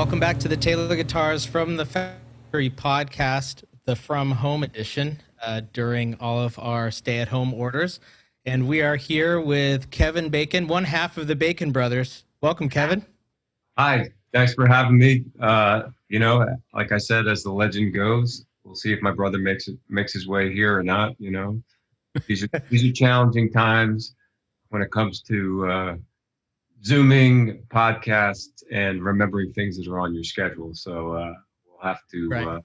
Welcome back to the Taylor Guitars from the Factory podcast, the From Home edition, during all of our stay-at-home orders. And we are here with Kevin Bacon, one half of the Bacon Brothers. Welcome, Kevin. Hi, thanks for having me. Like I said, as the legend goes, we'll see if my brother makes his way here or not. These are challenging times when it comes to Zooming, podcasts, and remembering things that are on your schedule. So we'll have to Right.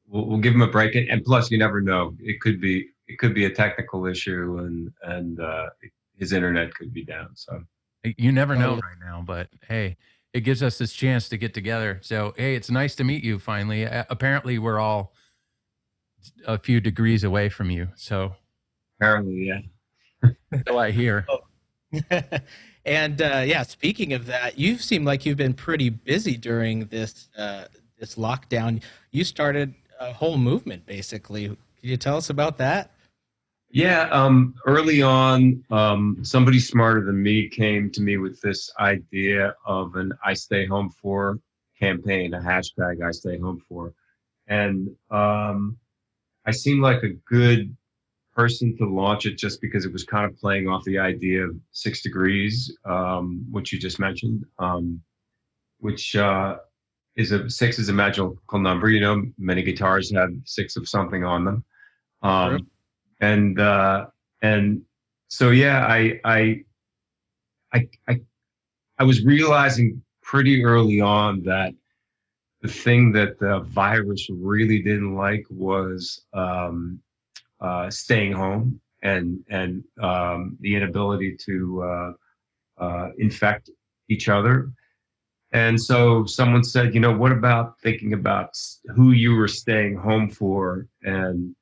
we'll give him a break. And plus, you never know; it could be a technical issue, and his internet could be down. So You never know right now, but hey, it gives us this chance to get together. So, hey, it's nice to meet you finally. Apparently, we're all a few degrees away from you. So, apparently, yeah. so I hear. And speaking of that, you seem like you've been pretty busy during this lockdown. You started a whole movement, basically. Can you tell us about that? Yeah, early on, somebody smarter than me came to me with this idea of an I Stay Home For campaign, a hashtag I Stay Home For. And I seemed like a good person to launch it just because it was kind of playing off the idea of 6 degrees, which you just mentioned, which six is a magical number. Many guitars have 6 of something on them. Sure. And so, yeah, I was realizing pretty early on that the thing that the virus really didn't like was staying home and the inability to infect each other. And so someone said, what about thinking about who you were staying home for, and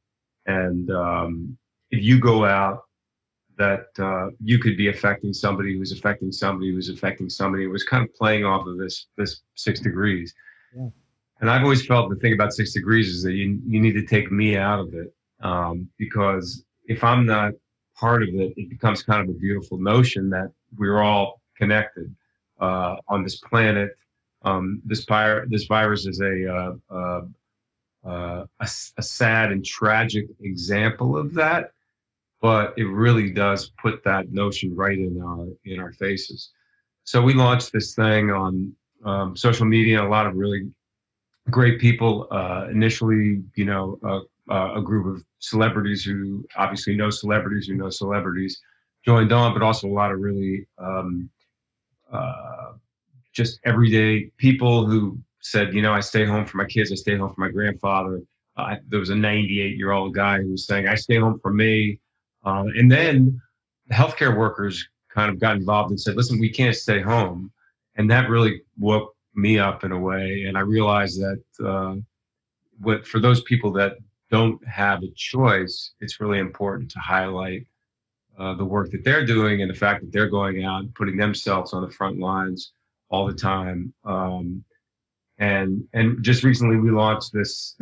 if you go out, that you could be affecting somebody who's affecting somebody who's affecting somebody. It was kind of playing off of this 6 degrees. Yeah. And I've always felt the thing about 6 degrees is that you need to take me out of it, because if I'm not part of it, it becomes kind of a beautiful notion that we're all connected on this planet. This virus is a sad and tragic example of that, but it really does put that notion right in our faces. So we launched this thing on social media. A lot of really great people. Initially, a group of celebrities who obviously know celebrities who know celebrities joined on, but also a lot of really just everyday people who said, I stay home for my kids, I stay home for my grandfather. There was a 98-year-old guy who was saying, I stay home for me. And then the healthcare workers kind of got involved and said, listen, we can't stay home. And that really woke me up in a way. And I realized that for those people that don't have a choice, it's really important to highlight the work that they're doing and the fact that they're going out and putting themselves on the front lines all the time. And just recently we launched this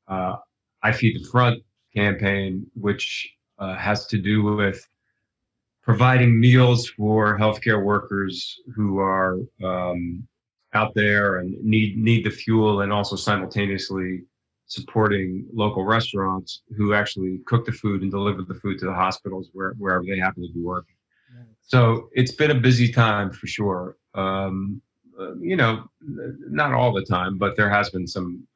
I Feed the Front campaign, which has to do with providing meals for healthcare workers who are out there and need the fuel, and also simultaneously supporting local restaurants who actually cook the food and deliver the food to the hospitals wherever they happen to be working. Nice. So it's been a busy time for sure. Not all the time, but there has been some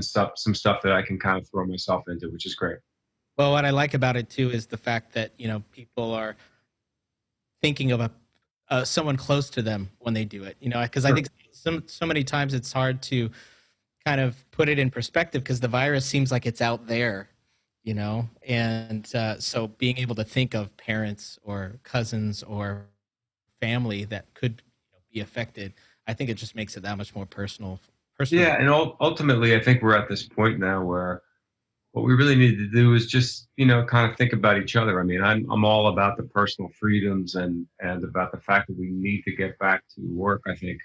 stuff that I can kind of throw myself into, which is great. Well, what I like about it too is the fact that people are thinking of someone close to them when they do it. Because I think so many times it's hard to kind of put it in perspective because the virus seems like it's out there, and so being able to think of parents or cousins or family that could be affected, I think it just makes it that much more personal. Yeah, and ultimately, I think we're at this point now where what we really need to do is just, kind of think about each other. I mean, I'm all about the personal freedoms and about the fact that we need to get back to work. I think,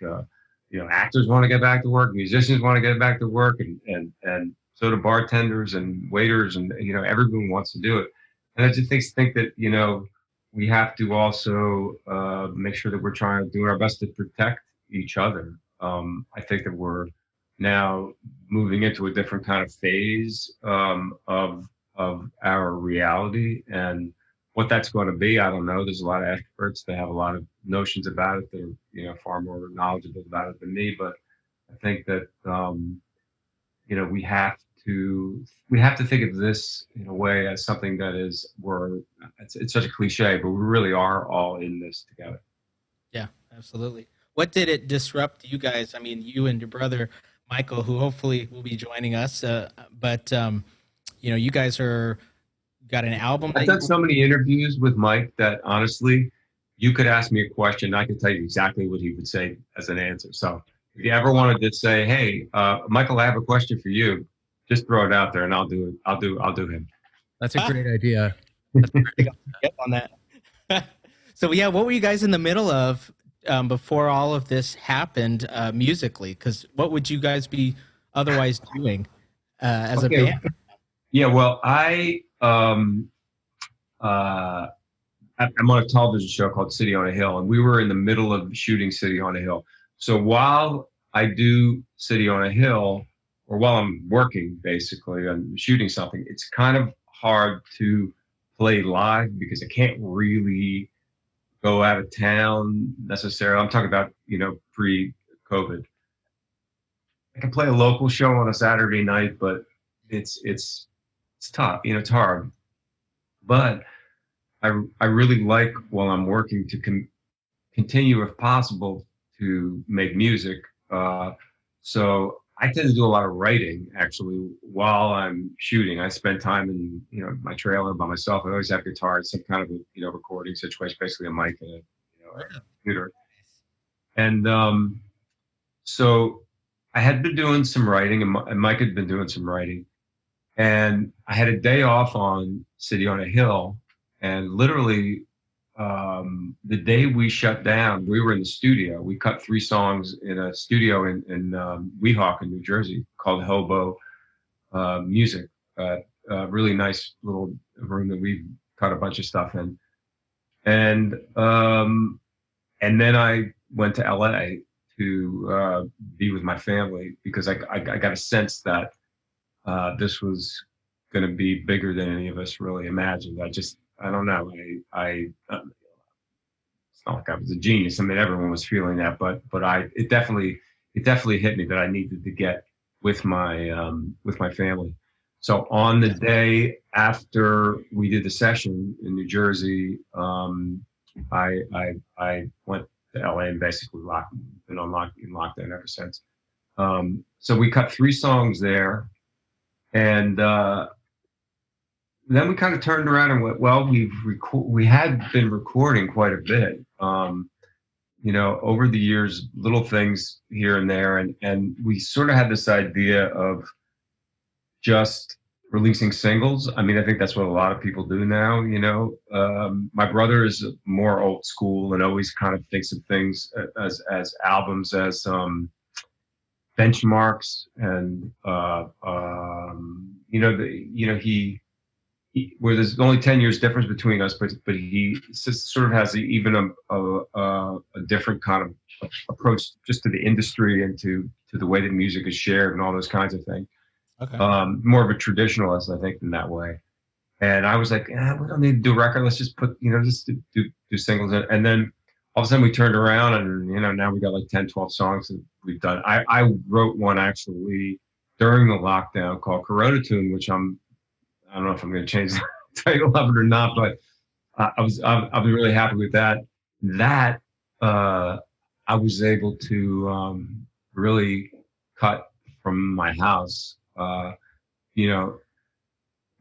actors want to get back to work, musicians want to get back to work, and so do bartenders and waiters, and, everyone wants to do it. And I just think that, we have to also make sure that we're trying to do our best to protect each other. I think that we're now moving into a different kind of phase of our reality, and what that's going to be, I don't know. There's a lot of experts that have a lot of notions about it. They're far more knowledgeable about it than me, but I think that we have to think of this in a way as something that is it's such a cliche, but we really are all in this together. Yeah, absolutely. What did it disrupt you guys? I mean, you and your brother Michael, who hopefully will be joining us. But you guys got an album I've that done you. so many interviews with Mike that honestly, you could ask me a question, and I could tell you exactly what he would say as an answer. So if you ever wanted to say, "Hey, Michael, I have a question for you," just throw it out there, and I'll do it. I'll do him. That's a great idea. That's I think I'll get on that. So yeah, what were you guys in the middle of before all of this happened musically? Because what would you guys be otherwise doing as a band? Yeah, well, I'm on a television show called City on a Hill, and we were in the middle of shooting City on a Hill. So while I do City on a Hill, or while I'm working basically on shooting something, it's kind of hard to play live because I can't really go out of town necessarily. I'm talking about, pre-COVID. I can play a local show on a Saturday night, but it's tough. It's hard. But I really like while I'm working to continue, if possible, to make music. So I tend to do a lot of writing actually while I'm shooting. I spend time in my trailer by myself. I always have guitar, some kind of a recording situation, basically a mic and a computer. And so I had been doing some writing, and Mike had been doing some writing. And I had a day off on City on a Hill, and literally the day we shut down, we were in the studio. We cut 3 songs in a studio in Weehawken, New Jersey, called Hobo Music. A really nice little room that we cut a bunch of stuff in. And then I went to LA to be with my family because I got a sense that this was going to be bigger than any of us really imagined. I don't know. It's not like I was a genius. I mean, everyone was feeling that, but it definitely hit me that I needed to get with my family. So on the day after we did the session in New Jersey, I went to LA and basically been in lockdown ever since. So we cut 3 songs there, and then we kind of turned around and went, well, we had been recording quite a bit, over the years, little things here and there, and we sort of had this idea of just releasing singles. I mean, I think that's what a lot of people do now. My brother is more old school and always kind of thinks of things as albums, as benchmarks, and where there's only 10 years difference between us, but he sort of has even a different kind of approach just to the industry and to the way that music is shared and all those kinds of things. Okay. More of a traditionalist, I think, in that way. And I was like, we don't need to do a record. Let's just just do singles. And then all of a sudden we turned around and, now we got like 10, 12 songs that we've done. I wrote one actually during the lockdown called Corona Tune, which I don't know if I'm going to change the title of it or not, but I was really happy with that. That I was able to really cut from my house.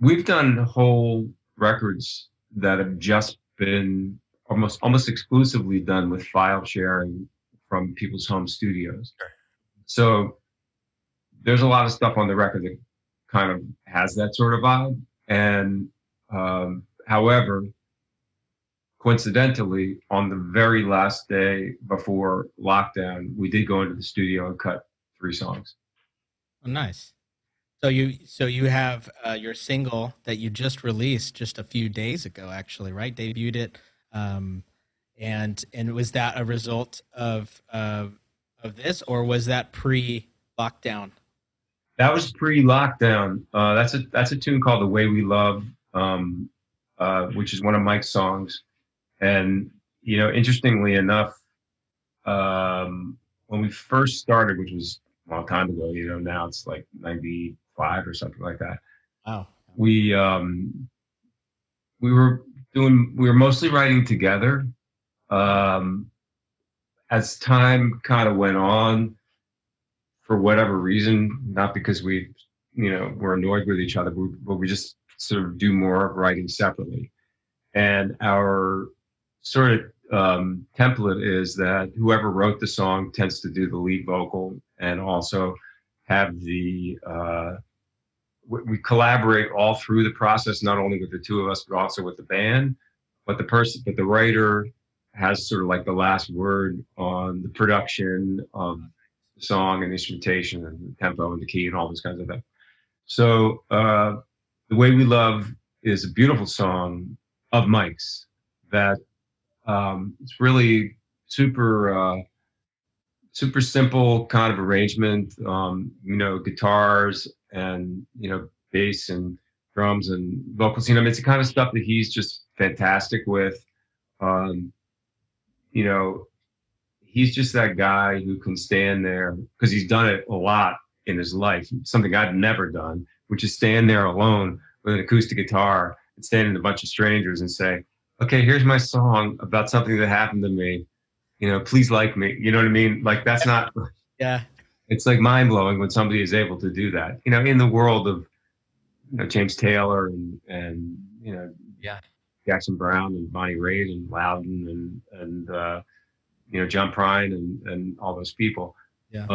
We've done whole records that have just been almost exclusively done with file sharing from people's home studios. Sure. So there's a lot of stuff on the record that kind of has that sort of vibe. And however, coincidentally, on the very last day before lockdown, we did go into the studio and cut 3 songs. Oh, nice. So you have your single that you just released just a few days ago, actually, right? Debuted it, and was that a result of of this, or was that pre-lockdown? That was pre-lockdown. That's a tune called "The Way We Love," which is one of Mike's songs. And interestingly enough, when we first started, which was a long time ago, now it's like 95 or something like that. Wow. We we were mostly writing together. As time kind of went on, for whatever reason, not because we, were annoyed with each other, but we just sort of do more writing separately. And our sort of template is that whoever wrote the song tends to do the lead vocal and also have we collaborate all through the process, not only with the two of us, but also with the band. But the writer has sort of like the last word on the production of the song and instrumentation and the tempo and the key and all those kinds of things. So The Way We Love is a beautiful song of Mike's that it's really super simple kind of arrangement, guitars and, bass and drums and vocals. It's the kind of stuff that he's just fantastic with. He's just that guy who can stand there because he's done it a lot in his life, something I've never done, which is stand there alone with an acoustic guitar and stand in a bunch of strangers and say, okay, here's my song about something that happened to me. Please like me. You know what I mean? Like that's not, yeah. It's like mind blowing when somebody is able to do that, in the world of, James Taylor and Yeah. Jackson Brown and Bonnie Raitt and Loudon and John Prine and all those people. Yeah.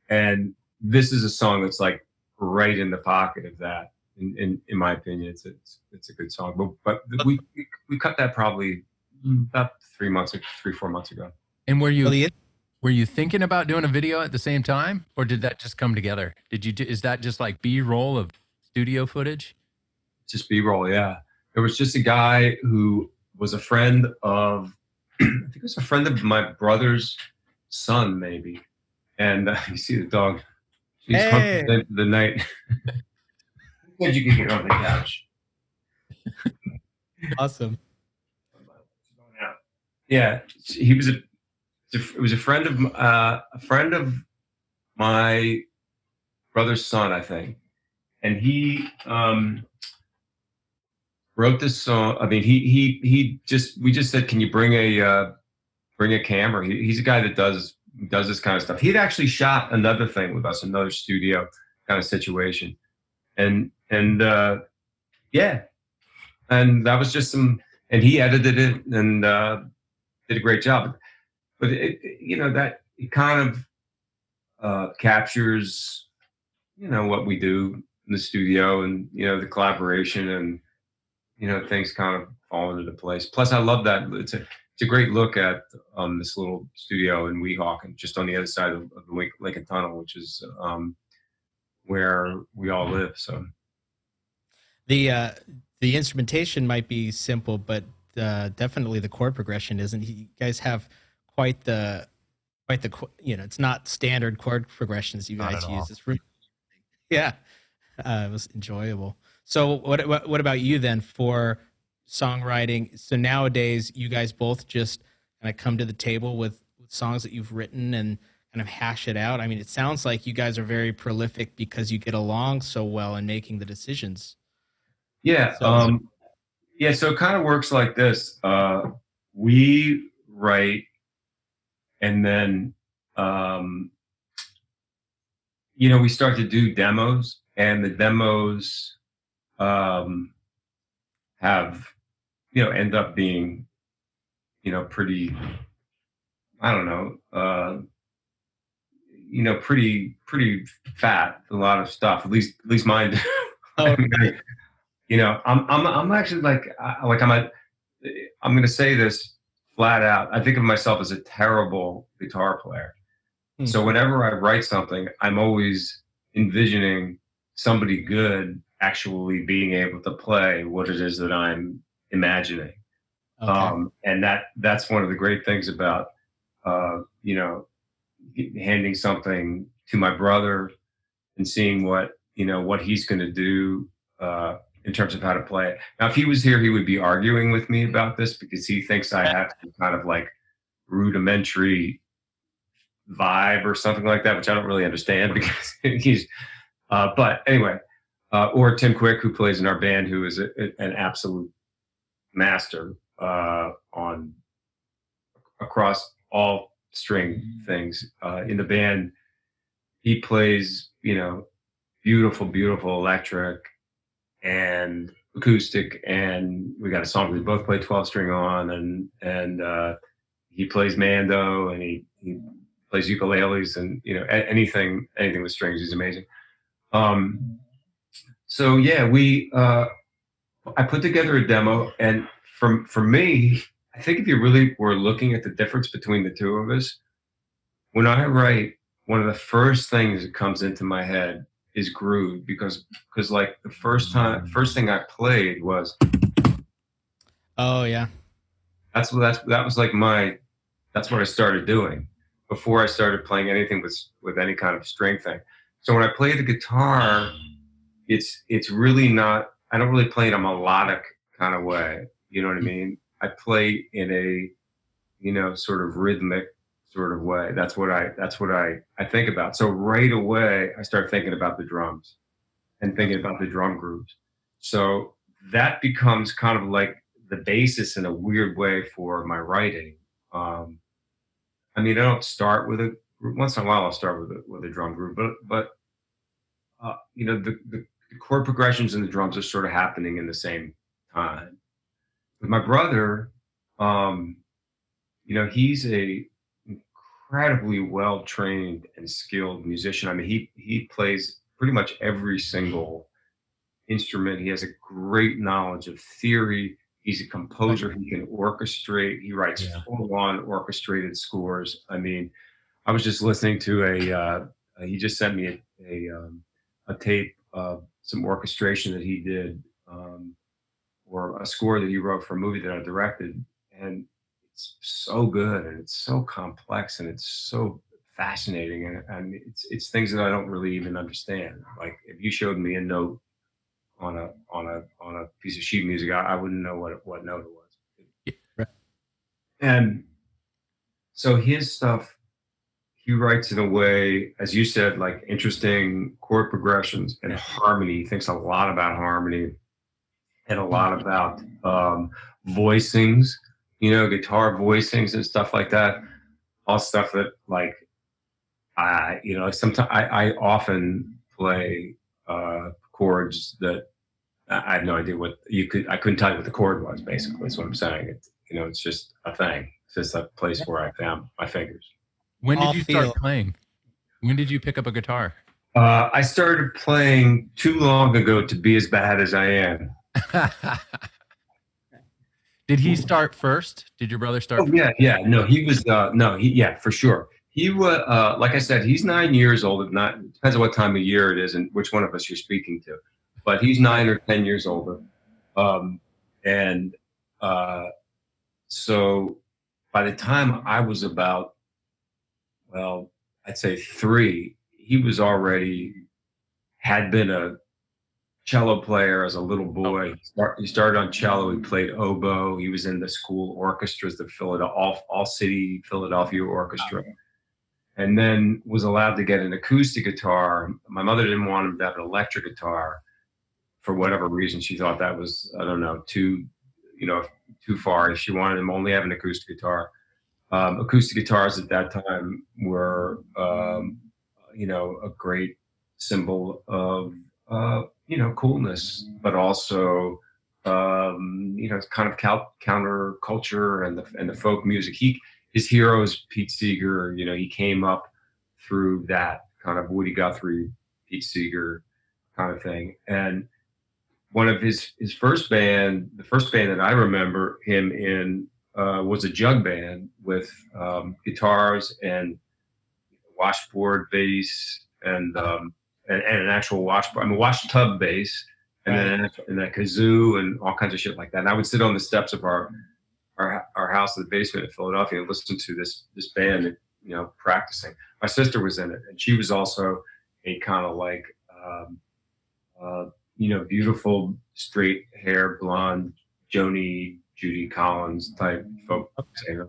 And this is a song that's like right in the pocket of that. In my opinion, it's a good song. But we cut that probably about 4 months ago. And were you thinking about doing a video at the same time, or did that just come together? Is that just like B-roll of studio footage? Just B-roll, yeah. There was just a guy who was a friend of, I think it was a friend of my brother's son, maybe. And you see the dog. She's hungry the night. Said you could get on the couch. Awesome. Yeah, he was it was a friend of my brother's son, I think, and he wrote this song. I mean, we just said, can you bring a camera? He's a guy that does this kind of stuff. He'd actually shot another thing with us, another studio kind of situation, and yeah, and that was just and he edited it and did a great job. But that it kind of captures what we do in the studio and the collaboration and things kind of fall into place. Plus, I love that it's a great look at this little studio in Weehawken, just on the other side of the Lincoln Tunnel, which is where we all live. So the instrumentation might be simple, but definitely the chord progression isn't. You guys have quite the it's not standard chord progressions you guys use. It's really, yeah, it was enjoyable. So what about you then for songwriting? So nowadays you guys both just kind of come to the table with songs that you've written and kind of hash it out. I mean, it sounds like you guys are very prolific because you get along so well in making the decisions. Yeah. So it kind of works like this. We write and then, we start to do demos, and the demos have, end up being, pretty, I don't know, pretty fat, a lot of stuff, at least mine do. Oh, I'm actually I'm going to say this flat out. I think of myself as a terrible guitar player. So whenever I write something, I'm always envisioning somebody good actually being able to play what it is that I'm imagining. Okay. And that's one of the great things about you know, handing something to my brother and seeing what he's going to do in terms of how to play it. Now, if he was here, he would be arguing with me about this because he thinks I have some kind of like rudimentary vibe or something like that, which I don't really understand because he's. But anyway, or Tim Quick, who plays in our band, who is an absolute master on across all string things in the band. He plays, beautiful, beautiful electric and acoustic, and we got a song we both play 12 string on, and he plays mando, and he plays ukuleles, and anything with strings. He's amazing. So yeah, I put together a demo, and for me, I think if you really were looking at the difference between the two of us, when I write, one of the first things that comes into my head is groove, because like the first thing I played was, oh yeah, that was like that's what I started doing before I started playing anything with any kind of string thing. So when I play the guitar, it's really not, I don't really play in a melodic kind of way. You know what I mean? I play in a, sort of rhythmic sort of way. That's what I think about. So right away, I start thinking about the drums and thinking about the drum grooves. So that becomes kind of like the basis in a weird way for my writing. I mean, I don't start with once in a while I'll start with a drum groove, but the chord progressions and the drums are sort of happening in the same time. With my brother, he's a incredibly well trained and skilled musician. I mean, he plays pretty much every single instrument. He has a great knowledge of theory. He's a composer. He can orchestrate. He writes full-on orchestrated scores. I mean, I was just listening to he just sent me a tape of some orchestration that he did, or a score that he wrote for a movie that I directed. And it's so good, and it's so complex, and it's so fascinating. And it's things that I don't really even understand. Like if you showed me a note on a piece of sheet music, I wouldn't know what note it was. Right. And so his stuff, he writes in a way, as you said, like interesting chord progressions and harmony. He thinks a lot about harmony and a lot about voicings, guitar voicings and stuff like that. All stuff that like, sometimes I often play chords that I have no idea I couldn't tell you what the chord was, basically. That's what I'm saying. It's just a thing. It's just a place where I found my fingers. When did you start playing? When did you pick up a guitar? I started playing too long ago to be as bad as I am. Did he start first? Did your brother start first? Yeah. No, he was, for sure. He was, like I said, he's 9 years old. It depends on what time of year it is and which one of us you're speaking to. But he's 9 or 10 years older. So by the time I was about, well, I'd say 3, he was had been a cello player as a little boy. He started on cello. He played oboe. He was in the school orchestras, the All City Philadelphia Orchestra, and then was allowed to get an acoustic guitar. My mother didn't want him to have an electric guitar for whatever reason. She thought that was, I don't know, too far. She wanted him only have an acoustic guitar. Acoustic guitars at that time were, a great symbol of, coolness, but also, kind of counter culture and the folk music. His hero is Pete Seeger. He came up through that kind of Woody Guthrie, Pete Seeger kind of thing. And one of his first band, the first band that I remember him in, was a jug band with guitars and washboard bass and an actual wash tub bass, and then a kazoo and all kinds of shit like that. And I would sit on the steps of our house in the basement in Philadelphia and listened to this band, practicing. My sister was in it, and she was also a kind of like, beautiful straight hair, blonde, Judy Collins type folk singer.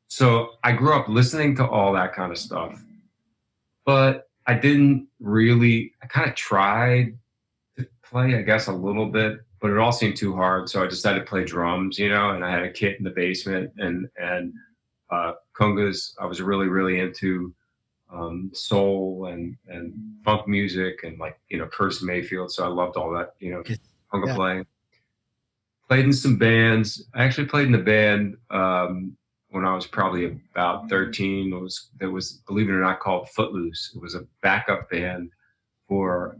So I grew up listening to all that kind of stuff, but I didn't really. I kind of tried to play, I guess, a little bit, but it all seemed too hard. So I decided to play drums, and I had a kit in the basement and congas. I was really, really into soul and funk music and Curtis Mayfield. So I loved all that, conga Yeah. playing. Played in some bands. I actually played in a band when I was probably about 13. It was, believe it or not, called Footloose. It was a backup band for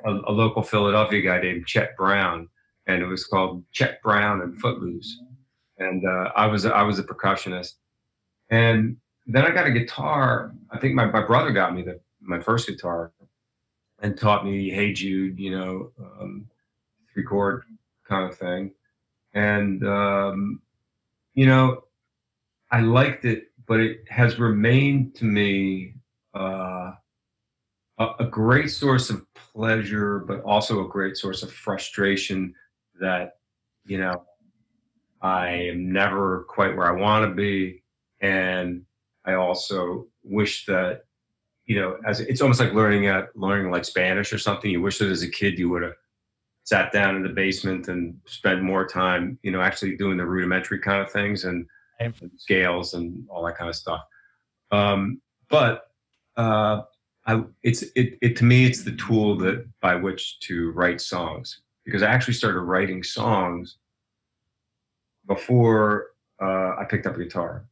a local Philadelphia guy named Chet Brown, and it was called Chet Brown and Footloose. And I was a percussionist. And then I got a guitar. I think my brother got me my first guitar and taught me Hey Jude, 3-chord kind of thing. And I liked it, but it has remained to me a great source of pleasure, but also a great source of frustration that, I am never quite where I want to be. And I also wish that, as it's almost like learning like Spanish or something. You wish that as a kid you would have sat down in the basement and spent more time, actually doing the rudimentary kind of things and scales and all that kind of stuff. But to me, it's the tool by which to write songs, because I actually started writing songs before I picked up a guitar.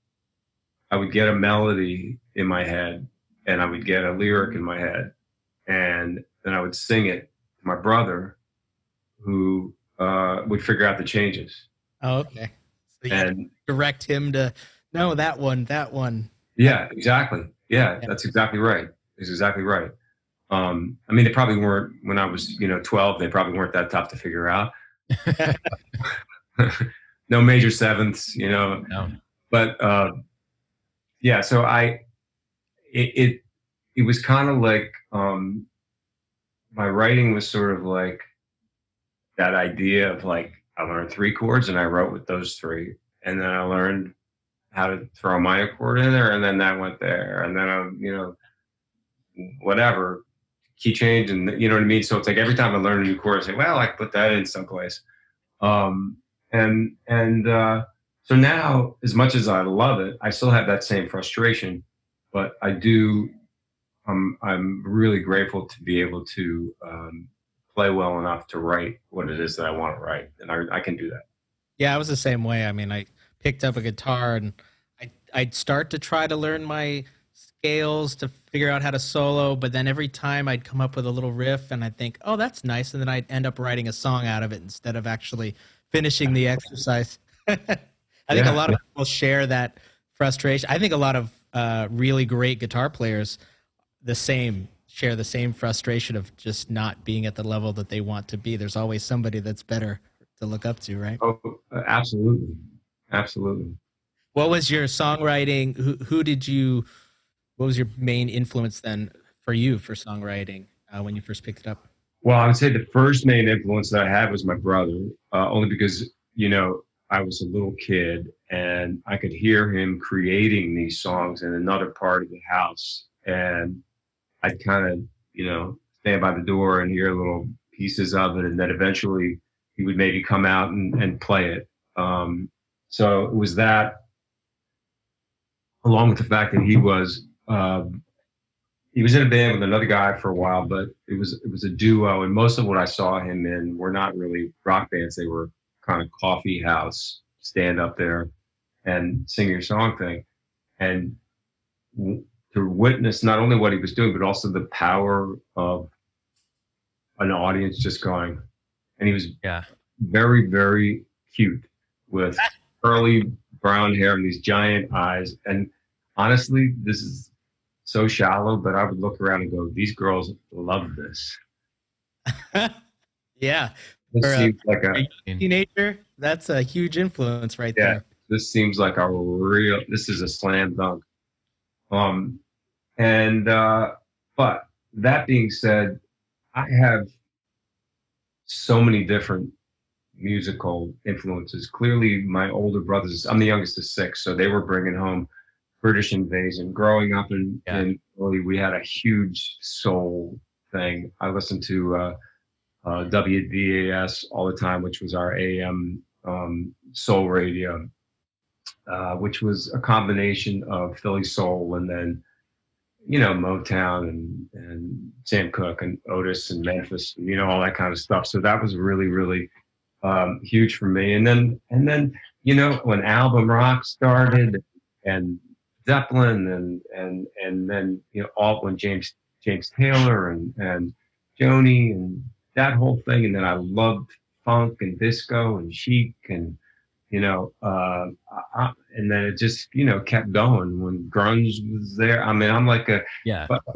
I would get a melody in my head and I would get a lyric in my head, and then I would sing it to my brother, who would figure out the changes. Oh, okay. So you had to direct him to, no, that one. Yeah, exactly. Yeah, that's exactly right. It's exactly right. They probably weren't, when I was, 12, they probably weren't that tough to figure out. No major sevenths, No. But yeah, so it was kind of like my writing was sort of like that idea of like, I learned 3 chords and I wrote with those 3, and then I learned how to throw a minor chord in there, and then that went there, and then whatever, key change, and you know what I mean. So it's like every time I learn a new chord, I say, well, I can put that in someplace. So now, as much as I love it, I still have that same frustration, but I do. I'm really grateful to be able to play well enough to write what it is that I want to write, and I can do that. Yeah, I was the same way. I mean, I picked up a guitar and I'd start to try to learn my scales to figure out how to solo, but then every time I'd come up with a little riff and I'd think, oh, that's nice, and then I'd end up writing a song out of it instead of actually finishing the exercise. I think a lot of people share that frustration. I think a lot of really great guitar players share the same frustration of just not being at the level that they want to be. There's always somebody that's better to look up to, right? Oh, absolutely. What was your songwriting? What was your main influence then for you for songwriting when you first picked it up? Well, I would say the first main influence that I had was my brother, only because, I was a little kid and I could hear him creating these songs in another part of the house. And I'd kind of, stand by the door and hear little pieces of it. And then eventually he would maybe come out and play it. So it was that, along with the fact that he was in a band with another guy for a while, but it was a duo. And most of what I saw him in were not really rock bands. They were kind of coffee house, stand up there and sing your song thing. And to witness not only what he was doing, but also the power of an audience just going. And he was very, very cute with curly brown hair and these giant eyes. And honestly, this is so shallow, but I would look around and go, these girls love this. Yeah. This For seems like a young teenager, that's a huge influence right yeah, there. this seems like this is a slam dunk. Um, and but that being said, I have so many different musical influences. Clearly, my older brothers, I'm the youngest of six, so they were bringing home British invasion. Growing up in Philly, we had a huge soul thing. I listened to WDAS all the time, which was our AM soul radio, which was a combination of Philly soul and then Motown and Sam Cooke and Otis and Memphis, and, all that kind of stuff. So that was really, really huge for me. And then when album rock started and Zeppelin and then all when James Taylor and Joni and that whole thing, and then I loved funk and disco and chic and you know, and then it just, kept going when grunge was there. I mean, I'm like but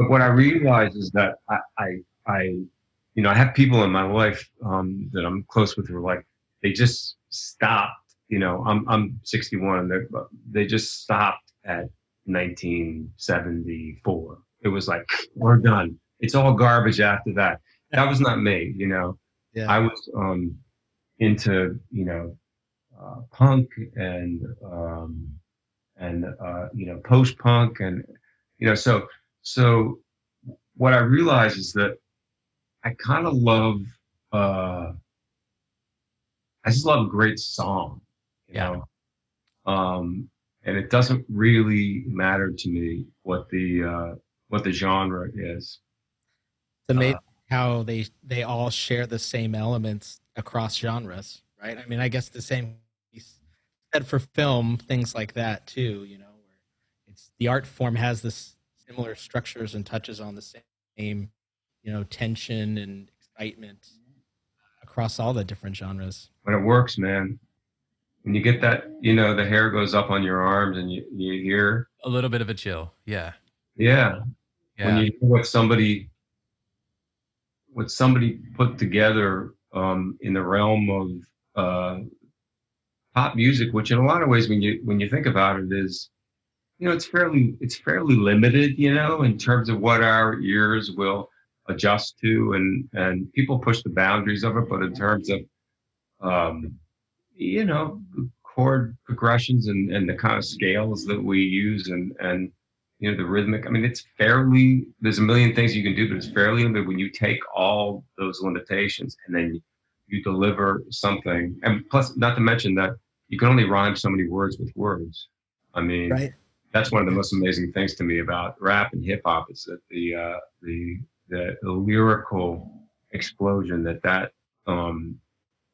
what I realized is that I have people in my life, that I'm close with who are like, they just stopped, I'm 61 and they just stopped at 1974. It was like, we're done. It's all garbage after that. That was not me, Yeah. I was, into, punk and post punk and so what I realize is that I kind of love I just love a great song, you know. And it doesn't really matter to me what the genre is. It's amazing how they all share the same elements across genres, right? I mean, I guess the same is said for film, things like that too. Where it's the art form has this similar structures and touches on the same, tension and excitement across all the different genres. When it works, man. When you get that, the hair goes up on your arms and you hear a little bit of a chill. Yeah. When you hear what somebody put together in the realm of pop music, which in a lot of ways, when you think about it, is it's fairly limited, in terms of what our ears will adjust to, and people push the boundaries of it. But in terms of chord progressions and the kind of scales that we use and the rhythmic, I mean, there's a million things you can do, but it's fairly limited when you take all those limitations and then you deliver something. And plus, not to mention that you can only rhyme so many words with words. I mean, right. That's one of the most amazing things to me about rap and hip hop is that the lyrical explosion that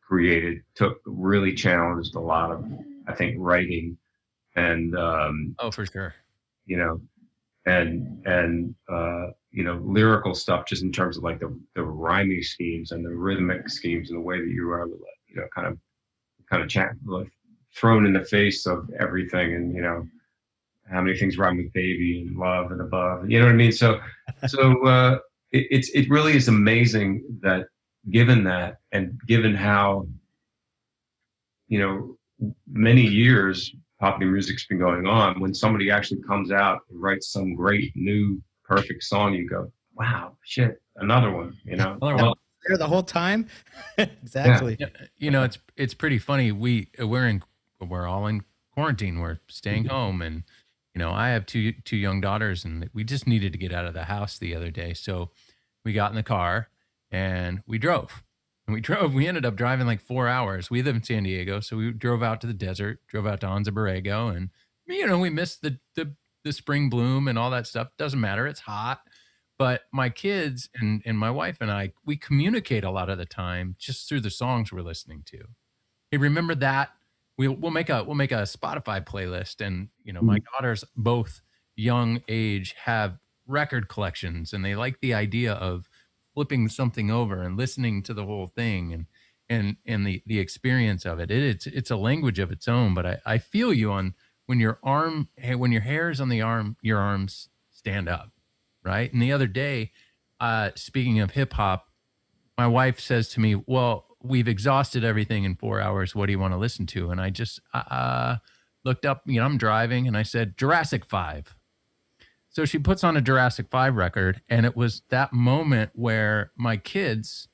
created really challenged a lot of, I think, writing and for sure, and lyrical stuff, just in terms of like the rhyming schemes and the rhythmic schemes and the way that you are kind of like, thrown in the face of everything, and how many things rhyme with baby and love and above, you know what I mean? So it really is amazing that given that and given how many years popular music's been going on, when somebody actually comes out and writes some great new perfect song, you go, wow, shit, another one, Another one. There the whole time. Exactly. Yeah. It's pretty funny. We're all in quarantine. We're staying home, and I have two young daughters, and we just needed to get out of the house the other day. So we got in the car and we drove. We ended up driving like 4 hours. We live in San Diego, so we drove out to the desert, drove out to Anza Borrego, and we missed the spring bloom and all that stuff. Doesn't matter. It's hot. But my kids and my wife and I, we communicate a lot of the time just through the songs we're listening to. Hey, remember that? We'll make a Spotify playlist, and my daughters, both young age, have record collections, and they like the idea of flipping something over and listening to the whole thing and the experience of it. It's a language of its own. But I feel you on when your hairs on your arms stand up, right? And the other day, speaking of hip hop, my wife says to me, well, we've exhausted everything in 4 hours. What do you want to listen to? And I just looked up, I'm driving, and I said, Jurassic 5. So she puts on a Jurassic 5 record, and it was that moment where my kids,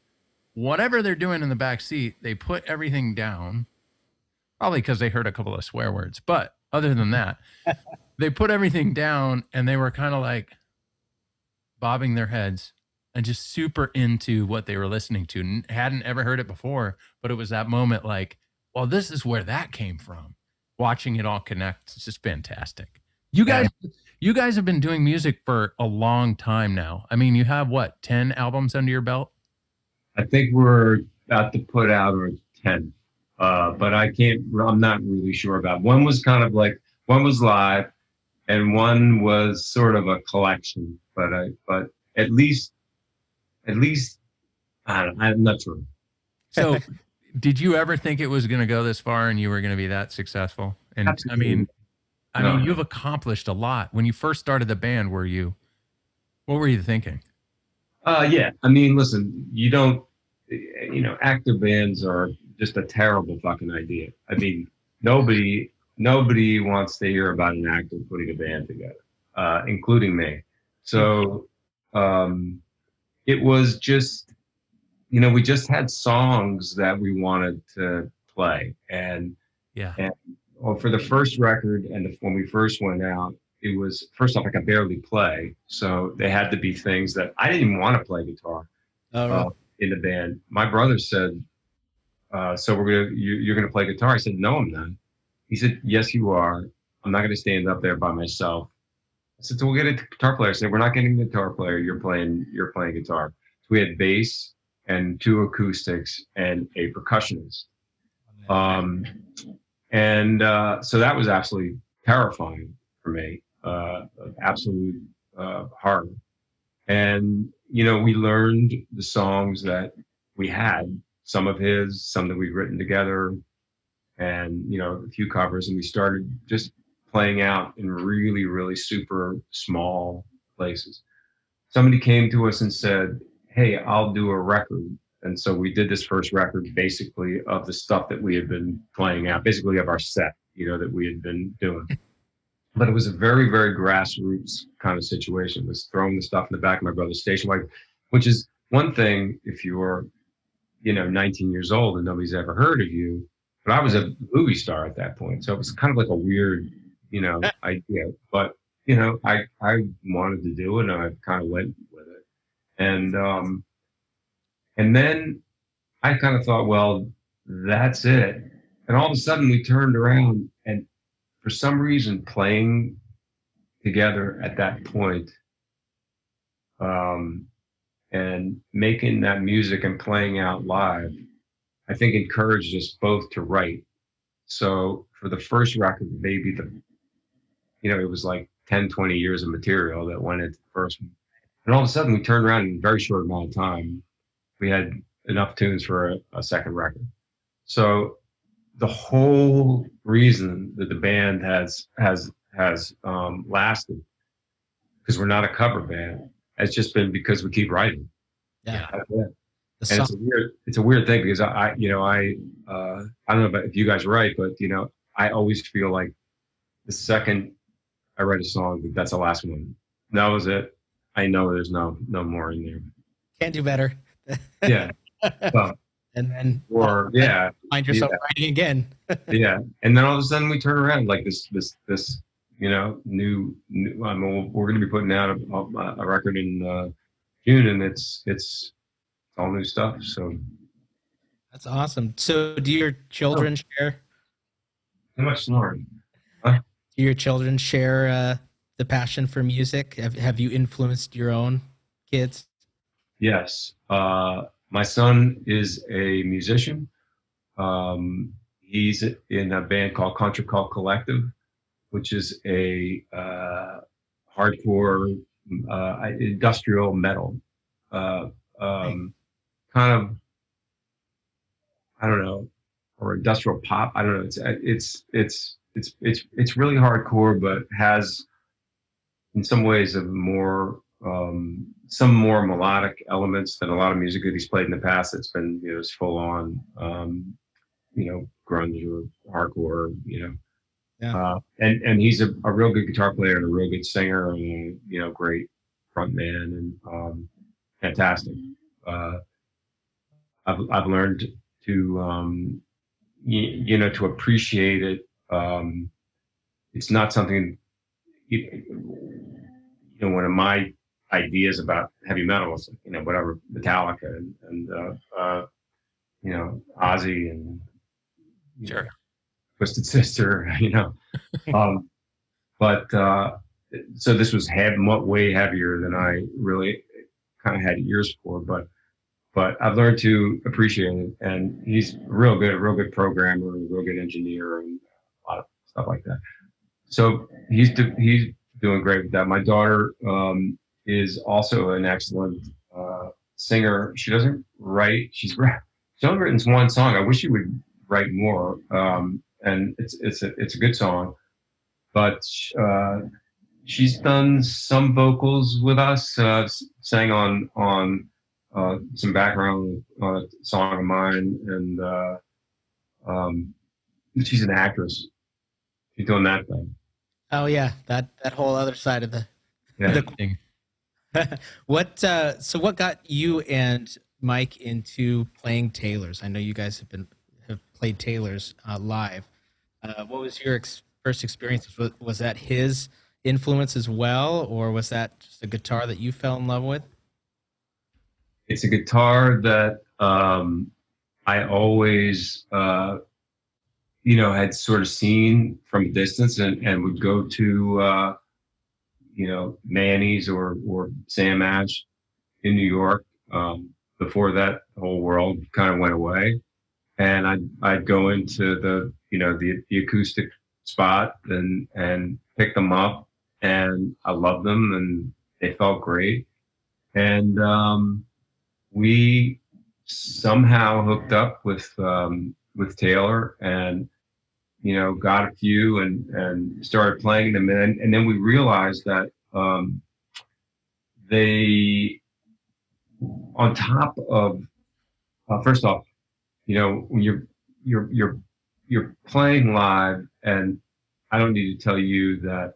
whatever they're doing in the back seat, they put everything down, probably because they heard a couple of swear words. But other than that, they put everything down, and they were kind of like bobbing their heads and just super into what they were listening to. Hadn't ever heard it before, but it was that moment like, well, this is where that came from. Watching it all connect, it's just fantastic. You guys have been doing music for a long time now. I mean, you have what, 10 albums under your belt? I think we're about to put out our 10th, but I'm not really sure about. One was kind of like, one was live, and one was sort of a collection. But at least I'm not sure. So, did you ever think it was going to go this far and you were going to be that successful? And Absolutely. I mean, you've accomplished a lot. When you first started the band, what were you thinking? Yeah. I mean, listen, active bands are just a terrible fucking idea. I mean, nobody wants to hear about an actor putting a band together, including me. So, it was just, we just had songs that we wanted to play. And well, for the first record and when we first went out, it was, first off, I could barely play. So they had to be things that I didn't even want to play guitar in the band. My brother said, so you're going to play guitar? I said, no, I'm not. He said, yes, you are. I'm not going to stand up there by myself. I said, so we'll get a guitar player. I said, we're not getting a guitar player. You're playing guitar. So we had bass and 2 acoustics and a percussionist. So that was absolutely terrifying for me, absolute horror. And, we learned the songs that we had, some of his, some that we'd written together, and, a few covers. And we started just playing out in really, really super small places. Somebody came to us and said, hey, I'll do a record. And so we did this first record basically of the stuff that we had been playing out, basically of our set, that we had been doing. But it was a very, very grassroots kind of situation. It was throwing the stuff in the back of my brother's station wagon, which is one thing if you're, 19 years old and nobody's ever heard of you. But I was a movie star at that point. So it was kind of like a weird, idea. But, I wanted to do it, and I kind of went with it. And then I kind of thought, well, that's it. And all of a sudden we turned around, and for some reason playing together at that point, and making that music and playing out live, I think encouraged us both to write. So for the first record, maybe it was like 10, 20 years of material that went into the first one. And all of a sudden we turned around in a very short amount of time. We had enough tunes for a second record. So the whole reason that the band has lasted, because we're not a cover band, has just been because we keep writing. Yeah. And it's a weird thing, because I don't know about if you guys write, but I always feel like the second I write a song, that's the last one. That was it. I know there's no more in there. Can't do better. Yeah. Well, and then find yourself writing again. Yeah. And then all of a sudden we turn around like this new we're going to be putting out a record in June, and it's all new stuff. So that's awesome. So do your children share? Too much snoring. Do your children share the passion for music? Have you influenced your own kids? Yes. My son is a musician. He's in a band called Country Call Collective, which is a hardcore industrial metal, kind of, I don't know, or industrial pop. I don't know. It's really hardcore, but has in some ways a more some more melodic elements than a lot of music that he's played in the past. It's been, it's full on, grunge or hardcore, Yeah. and he's a real good guitar player and a real good singer and great front man and fantastic. Uh, I've learned to to appreciate it. It's not something one of my ideas about heavy metal was whatever Metallica and Ozzy and Sure. Twisted Sister, um, but so this was way heavier than I really kind of had ears for, but I've learned to appreciate it, and he's real good programmer, a real good engineer, and a lot of stuff like that. So he's doing great with that. My daughter is also an excellent singer. She doesn't write. She's only written one song. I wish she would write more. And it's a good song, but she's done some vocals with us. Sang on some background on a song of mine, and she's an actress. She's doing that thing. Oh yeah, that whole other side of the Yeah. the Thing. what what got you and Mike into playing Taylors? I know you guys have played Taylors live. What was your first experience? Was that his influence as well, or was that just a guitar that you fell in love with? It's a guitar that I always had sort of seen from a distance and would go to Manny's or Sam Ash in New York before that whole world kind of went away. And I'd go into the acoustic spot and pick them up, and I loved them and they felt great. And we somehow hooked up with Taylor and got a few and started playing them, and then we realized that they, on top of first off, when you're playing live, and I don't need to tell you that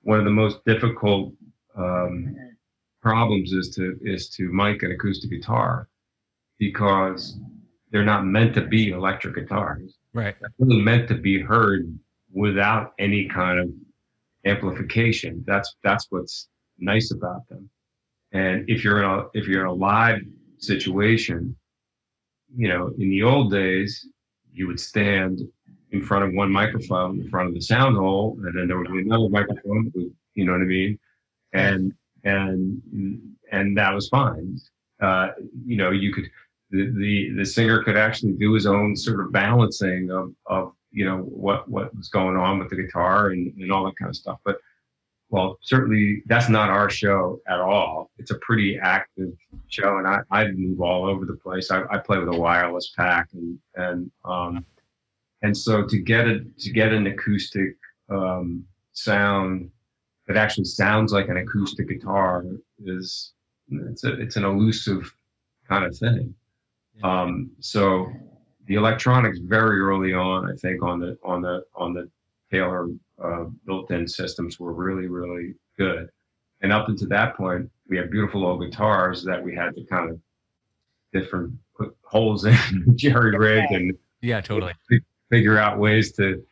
one of the most difficult problems is to mic an acoustic guitar, because they're not meant to be electric guitars. Right. They're really meant to be heard without any kind of amplification. That's what's nice about them. And if you're in a live situation, in the old days, you would stand in front of one microphone in front of the sound hole, and then there would be another microphone. You know what I mean? And that was fine. You could the singer could actually do his own sort of balancing of what was going on with the guitar and all that kind of stuff. But well, certainly that's not our show at all. It's a pretty active show, and I move all over the place. I play with a wireless pack, and so to get an acoustic sound that actually sounds like an acoustic guitar it's an elusive kind of thing. So the electronics very early on, I think, on the Taylor built-in systems were really, really good. And up until that point, we had beautiful old guitars that we had to kind of put holes in, jerry rig, and Yeah, totally. figure out ways to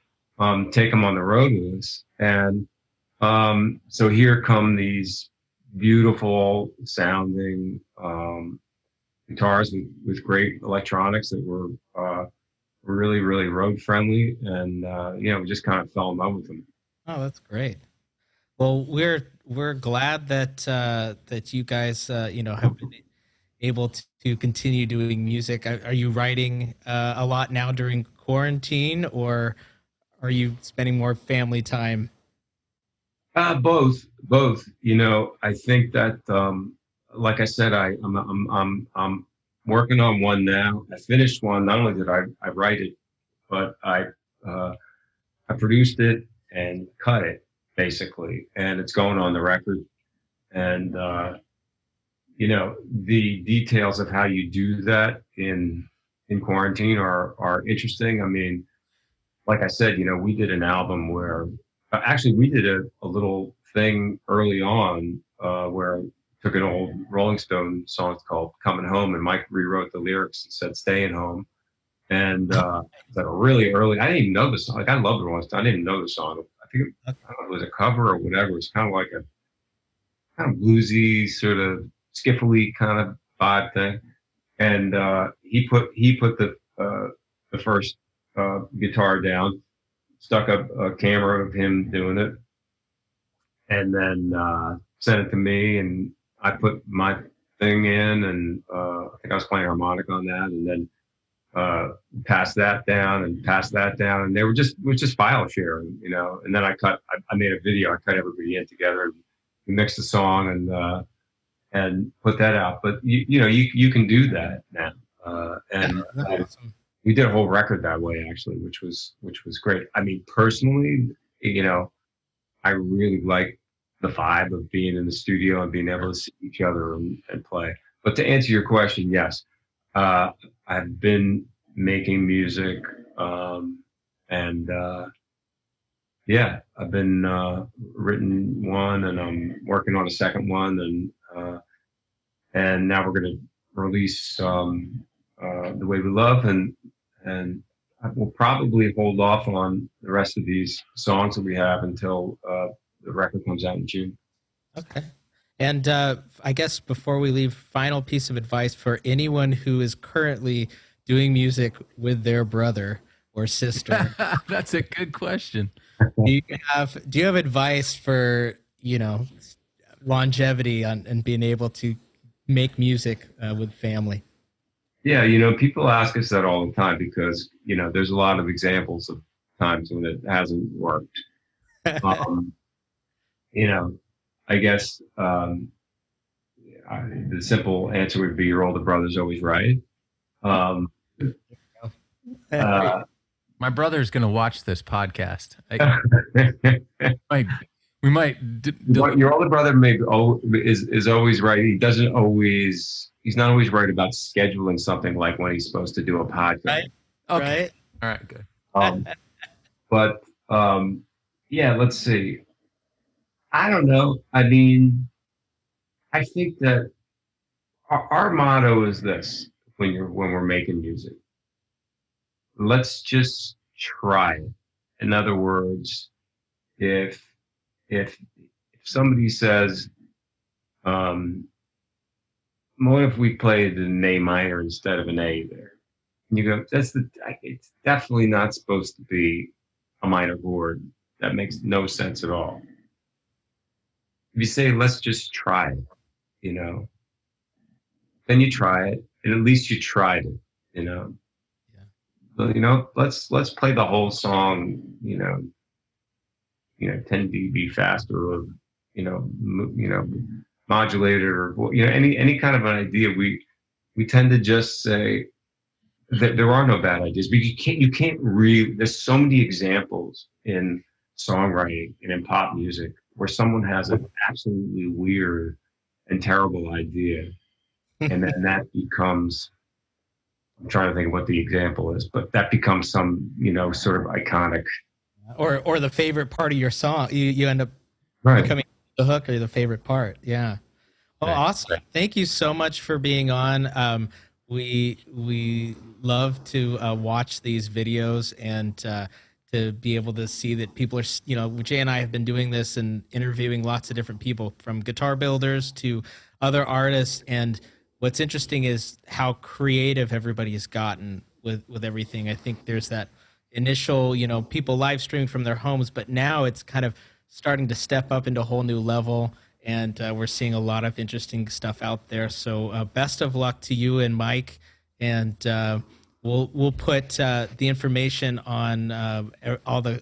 take them on the road with us. And so here come these beautiful sounding guitars with great electronics that were really, really road friendly, and we just kind of fell in love with them. Oh, that's great. Well, we're glad that that you guys have been able to continue doing music. Are you writing a lot now during quarantine, or are you spending more family time? Both. I think that, like I said, I'm working on one now. I finished one. Not only did I write it, but I produced it and cut it basically, and it's going on the record. And the details of how you do that in quarantine are interesting. I mean, like I said, we did an album where actually we did a little thing early on where took an old Rolling Stone song called "Coming Home" and Mike rewrote the lyrics and said "Staying Home." And it's like a really early. I didn't even know the song. Like I love the Rolling Stone. I didn't even know the song. I think I don't know if it was a cover or whatever. It was kind of like a kind of bluesy, sort of skiffly kind of vibe thing. And he put the first guitar down, stuck a camera of him doing it, and then sent it to me, and I put my thing in, and I think I was playing harmonica on that, and then passed that down and passed that down, and it was just file sharing, and then I made a video, I cut everybody in together, we mixed the song and put that out. But you can do that now, and Awesome. we did a whole record that way actually, which was great. I mean, personally, I really like the vibe of being in the studio and being able to see each other and play. But to answer your question, yes, I've been making music, and yeah, I've been written one, and I'm working on a second one, and now we're going to release "The Way We Love," and I will probably hold off on the rest of these songs that we have until the record comes out in June. Okay. And I guess before we leave, final piece of advice for anyone who is currently doing music with their brother or sister. That's a good question. Do you have advice for, longevity and being able to make music with family? Yeah, people ask us that all the time because, there's a lot of examples of times when it hasn't worked. I guess the simple answer would be your older brother's always right. My brother's going to watch this podcast. We might. Your older brother is always right. He's not always right about scheduling something like when he's supposed to do a podcast. Right. Okay. Right. All right. Good. But yeah, let's see. I don't know. I mean, I think that our motto is this when we're making music. Let's just try it. In other words, if somebody says, what if we played an A minor instead of an A there? And you go, it's definitely not supposed to be a minor chord. That makes no sense at all. If you say, let's just try it, then you try it, and at least you tried it, Yeah. But, let's play the whole song, 10 dB faster, or, modulated, or, any kind of an idea. We tend to just say that there are no bad ideas, but you can't really, there's so many examples in songwriting and in pop music where someone has an absolutely weird and terrible idea, and then that becomes, I'm trying to think of what the example is, but that becomes some, sort of iconic. Or the favorite part of your song. You end up becoming the hook or the favorite part. Yeah. Oh, right. Awesome. Right. Thank you so much for being on. We love to watch these videos and to be able to see that people are, Jay and I have been doing this and interviewing lots of different people, from guitar builders to other artists. And what's interesting is how creative everybody has gotten with everything. I think there's that initial, people live streaming from their homes, but now it's kind of starting to step up into a whole new level. And we're seeing a lot of interesting stuff out there. So best of luck to you and Mike. And we'll put the information on all the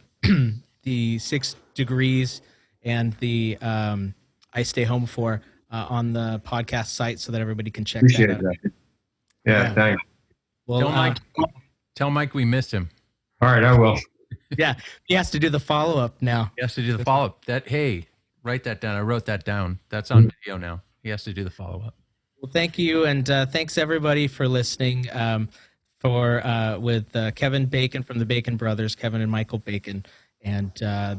the 6 Degrees and the I Stay Home For on the podcast site so that everybody can check that out. Yeah, thanks. Well, tell Mike we missed him. All right, I will. Yeah, he has to do the follow-up now. He has to do the follow-up. Write that down. I wrote that down. That's on video now. He has to do the follow-up. Well, thank you, and thanks everybody for listening. For with Kevin Bacon from the Bacon Brothers, Kevin and Michael Bacon, and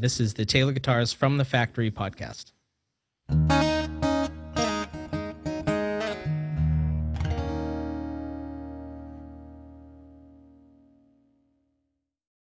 this is the Taylor Guitars from the Factory podcast.